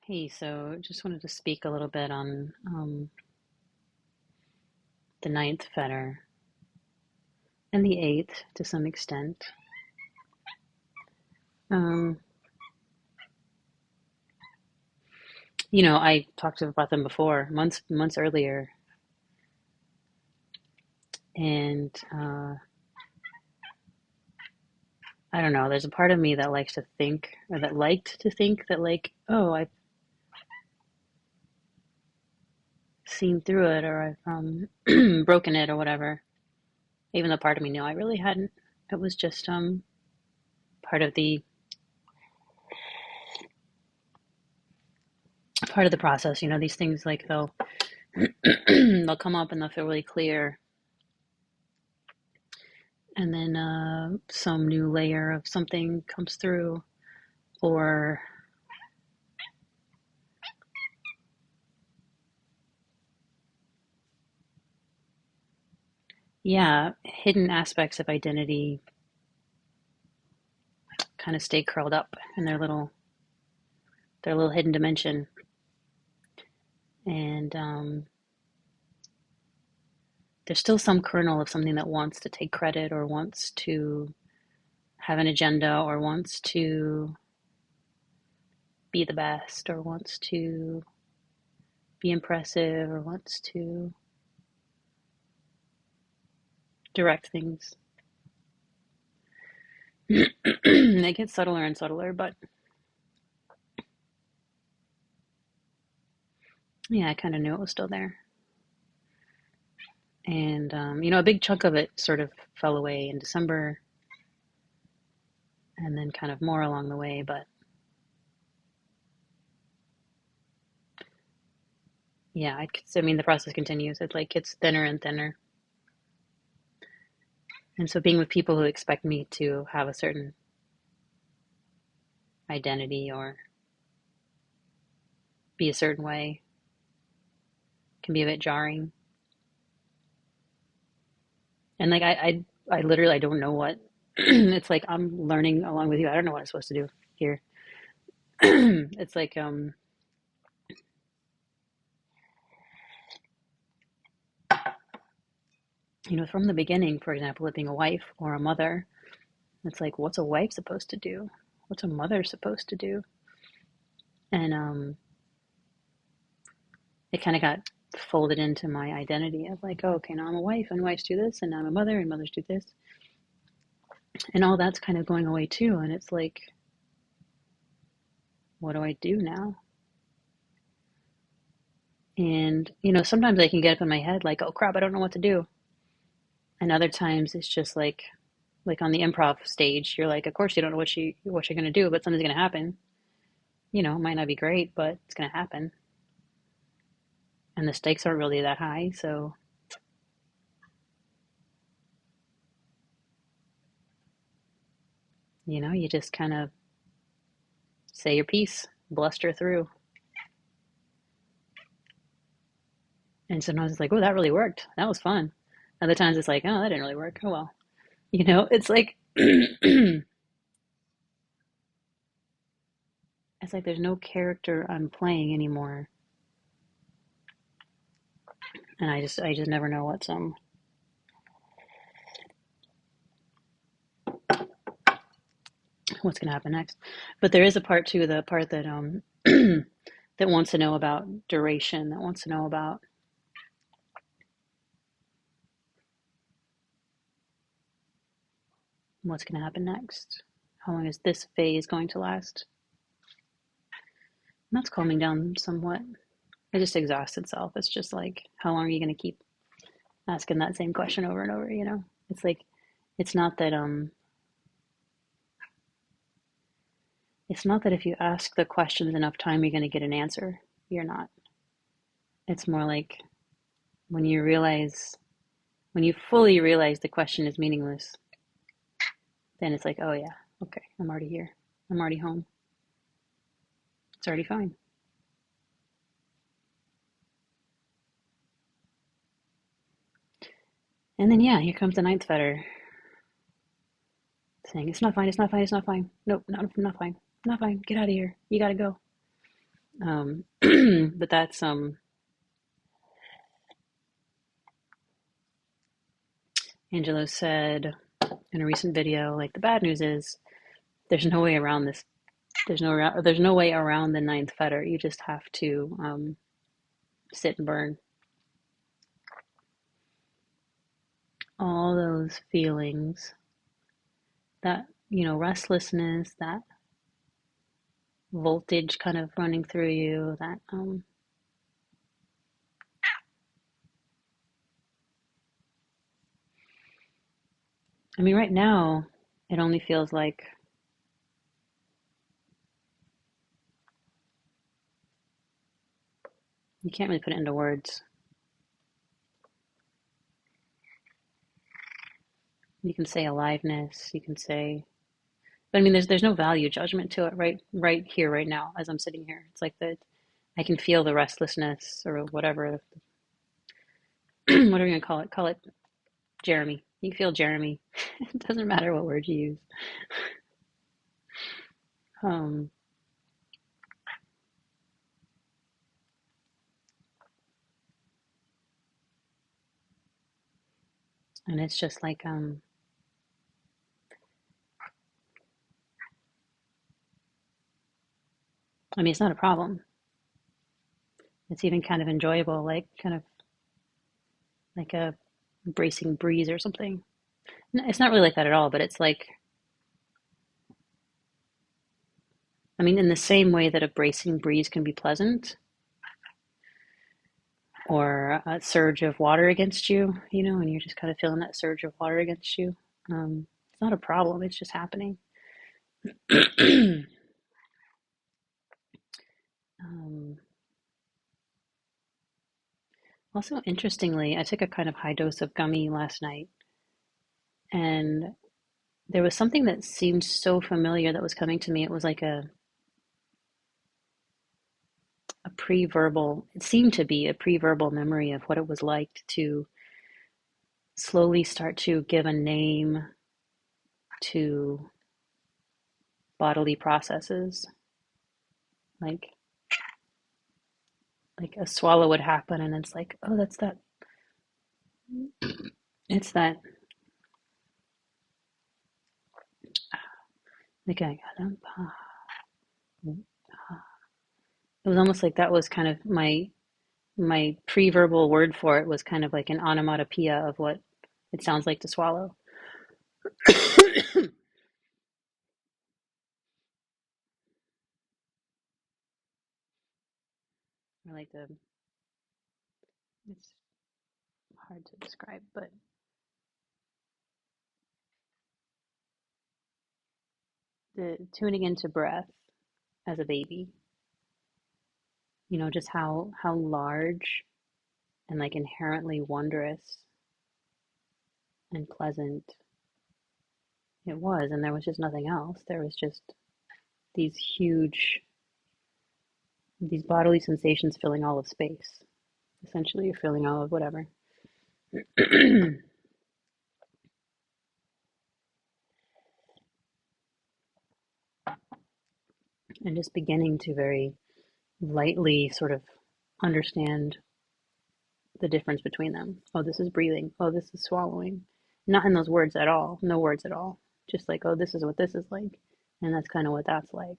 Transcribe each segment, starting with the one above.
Hey, so just wanted to speak a little bit on the ninth Fetter and the eighth to some extent. Um, I talked about them before, months earlier, and I don't know. There's a part of me that likes to think, or that liked to think that, like, oh, I've seen through it, or I've broken it, or whatever. Even though part of me knew I really hadn't. It was just part of the part of the process. These things like they'll come up and they'll feel really clear, and then some new layer of something comes through, or yeah, hidden aspects of identity kind of stay curled up in their little hidden dimension. And there's still some kernel of something that wants to take credit, or wants to have an agenda, or wants to be the best, or wants to be impressive, or wants to direct things. They get subtler and subtler, but yeah, I kind of knew it was still there. And a big chunk of it sort of fell away in December, and then kind of more along the way. But yeah, I mean, the process continues. It like gets thinner and thinner. And so being with people who expect me to have a certain identity or be a certain way can be a bit jarring. And like I literally I don't know what it's like. I'm learning along with you. I don't know what I'm supposed to do here. It's like from the beginning, for example, of being a wife or a mother, it's like, what's a wife supposed to do? What's a mother supposed to do? And it kind of got folded into my identity of like, oh, okay, now I'm a wife, and wives do this, and now I'm a mother, and mothers do this, and all that's kind of going away too. And it's like, what do I do now? And sometimes I can get up in my head like, oh crap, I don't know what to do. And other times it's just like on the improv stage, you're like, of course you don't know what you're gonna do, but something's gonna happen. It might not be great, but it's gonna happen. And the stakes aren't really that high, so you just kind of say your piece, bluster through. And sometimes it's like, oh, that really worked. That was fun. Other times it's like, oh, that didn't really work. Oh well. It's like it's like there's no character I'm playing anymore. And I just never know what's gonna happen next. But there is a part too, the part that that wants to know about duration, that wants to know about what's gonna happen next. How long is this phase going to last? And that's calming down somewhat. It just exhausts itself. It's just like, how long are you going to keep asking that same question over and over? It's like, it's not that if you ask the questions enough time you're going to get an answer. You're not. It's more like when you realize when you fully realize the question is meaningless, then it's like, oh yeah, okay, I'm already here. I'm already home. It's already fine. And then yeah, here comes the ninth fetter saying, it's not fine, it's not fine, it's not fine. Nope, not fine. Not fine. Get out of here. You gotta go. But that's Angelo said in a recent video, like the bad news is there's no way around this. There's no way around the ninth fetter. You just have to sit and burn all those feelings, that restlessness, that voltage kind of running through you, that I mean, right now it only feels like you can't really put it into words. You can say aliveness, you can say, but I mean, there's no value judgment to it, right here, right now, as I'm sitting here. It's like that I can feel the restlessness or whatever, whatever you call it. Call it Jeremy. You feel Jeremy. It doesn't matter what word you use. Um, and it's just like, I mean, it's not a problem. It's even kind of enjoyable, like kind of like a bracing breeze or something. It's not really like that at all, but it's like, I mean, in the same way that a bracing breeze can be pleasant, or a surge of water against you, and you're just kind of feeling that surge of water against you. It's not a problem, it's just happening. um, Also, interestingly, I took a kind of high dose of gummy last night, and there was something that seemed so familiar that was coming to me. It was like a pre-verbal, it seemed to be a pre-verbal memory of what it was like to slowly start to give a name to bodily processes. Like a swallow would happen, and it's like, oh, that's that. It's that. Like it was almost like that was kind of my pre-verbal word for it was kind of like an onomatopoeia of what it sounds like to swallow. Or like it's hard to describe, but the tuning into breath as a baby, just how large and like inherently wondrous and pleasant it was, and there was just nothing else. There was just these huge, these bodily sensations filling all of space. Essentially, you're filling all of whatever. And just beginning to very lightly sort of understand the difference between them. Oh, this is breathing. Oh, this is swallowing. Not in those words at all. No words at all. Just like, oh, this is what this is like. And that's kind of what that's like.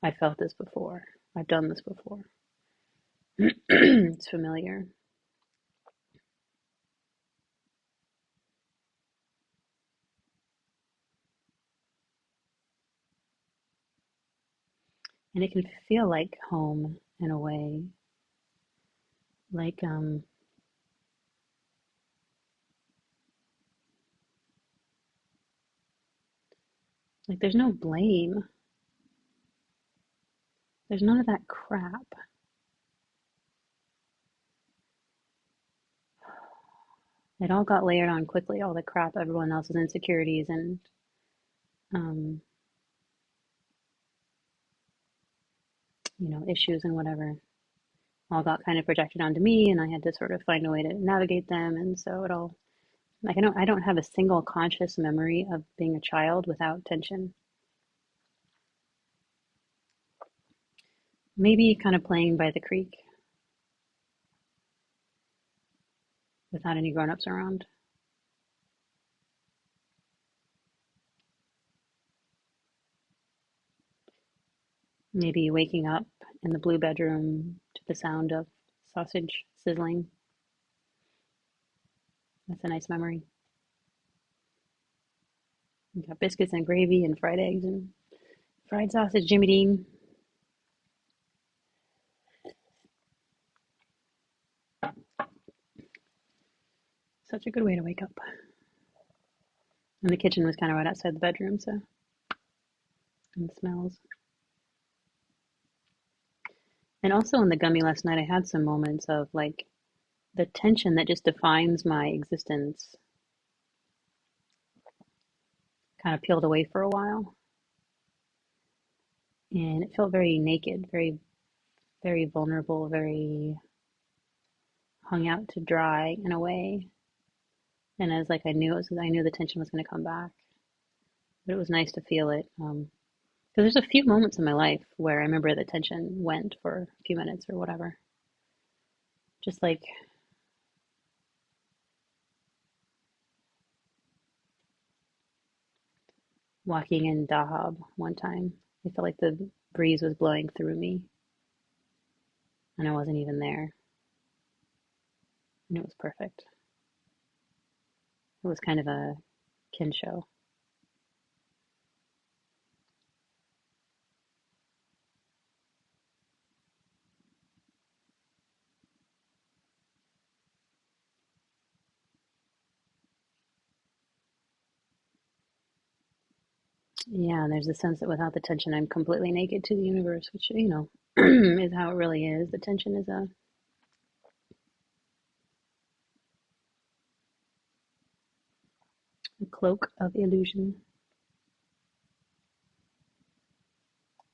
I felt this before. I've done this before. It's familiar. And it can feel like home in a way. Like like there's no blame. There's none of that crap. It all got layered on quickly, all the crap, everyone else's insecurities and um, issues and whatever, all got kind of projected onto me, and I had to sort of find a way to navigate them. And so it all, like, I don't have a single conscious memory of being a child without tension. Maybe kind of playing by the creek without any grown-ups around. Maybe waking up in the blue bedroom to the sound of sausage sizzling. That's a nice memory. We got biscuits and gravy and fried eggs and fried sausage, Jimmy Dean. Such a good way to wake up. And the kitchen was kind of right outside the bedroom, so, and the smells. And also in the gummy last night, I had some moments of like the tension that just defines my existence kind of peeled away for a while. And it felt very naked, very, very vulnerable, very hung out to dry in a way. And I was like, I knew the tension was going to come back, but it was nice to feel it. Because there's a few moments in my life where I remember the tension went for a few minutes or whatever. Just like walking in Dahab one time. I felt like the breeze was blowing through me and I wasn't even there. And it was perfect. It was kind of a kin show. Yeah, and there's a sense that without the tension, I'm completely naked to the universe, which, is how it really is. The tension is a cloak of illusion.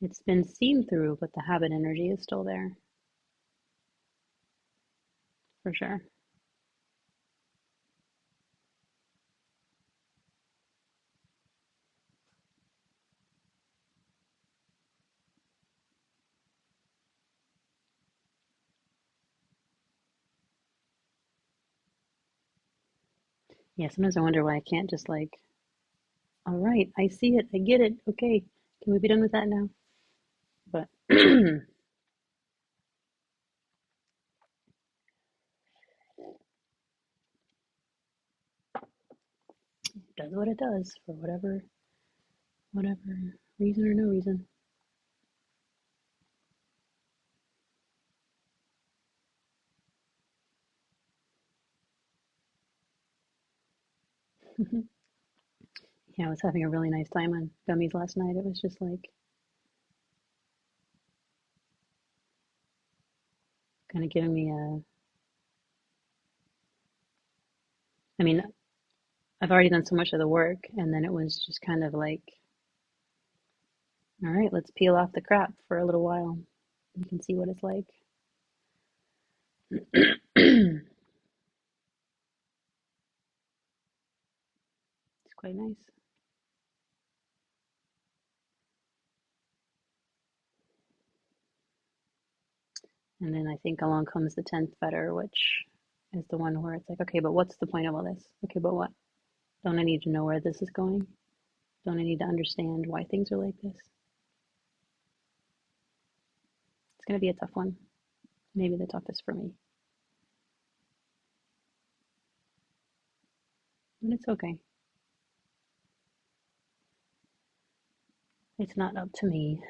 It's been seen through, but the habit energy is still there, for sure. Yeah, sometimes I wonder why I can't just like, all right, I see it, I get it, okay, can we be done with that now? But it does what it does for whatever reason or no reason. Yeah, I was having a really nice time on gummies last night. It was just like kind of giving me a, I mean, I've already done so much of the work, and then it was just kind of like, all right, let's peel off the crap for a little while. You can see what it's like. It's quite nice. And then I think along comes the 10th fetter, which is the one where it's like, okay, but what's the point of all this? Okay, but what? Don't I need to know where this is going? Don't I need to understand why things are like this? It's going to be a tough one. Maybe the toughest for me, but it's okay. It's not up to me,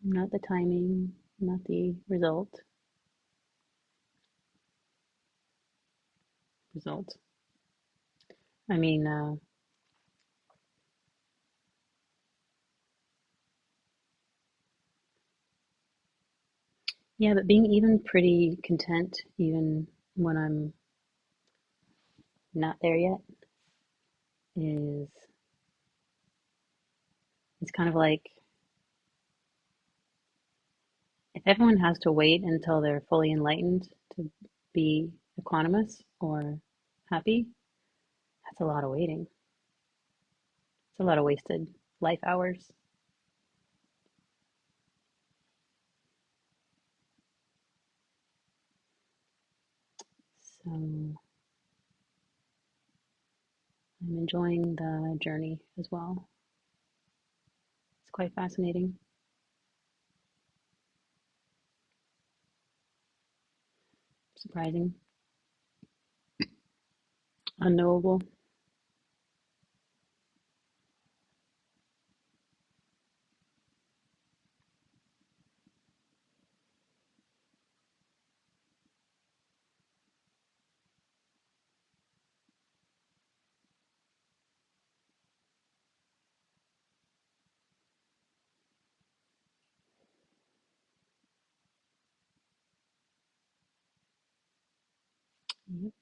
not the timing, not the result. Result. I mean, yeah, but being even pretty content, even when I'm not there yet, is it's kind of like if everyone has to wait until they're fully enlightened to be equanimous or happy, that's a lot of waiting. It's a lot of wasted life hours. So I'm enjoying the journey as well. It's quite fascinating, surprising, unknowable. Yep.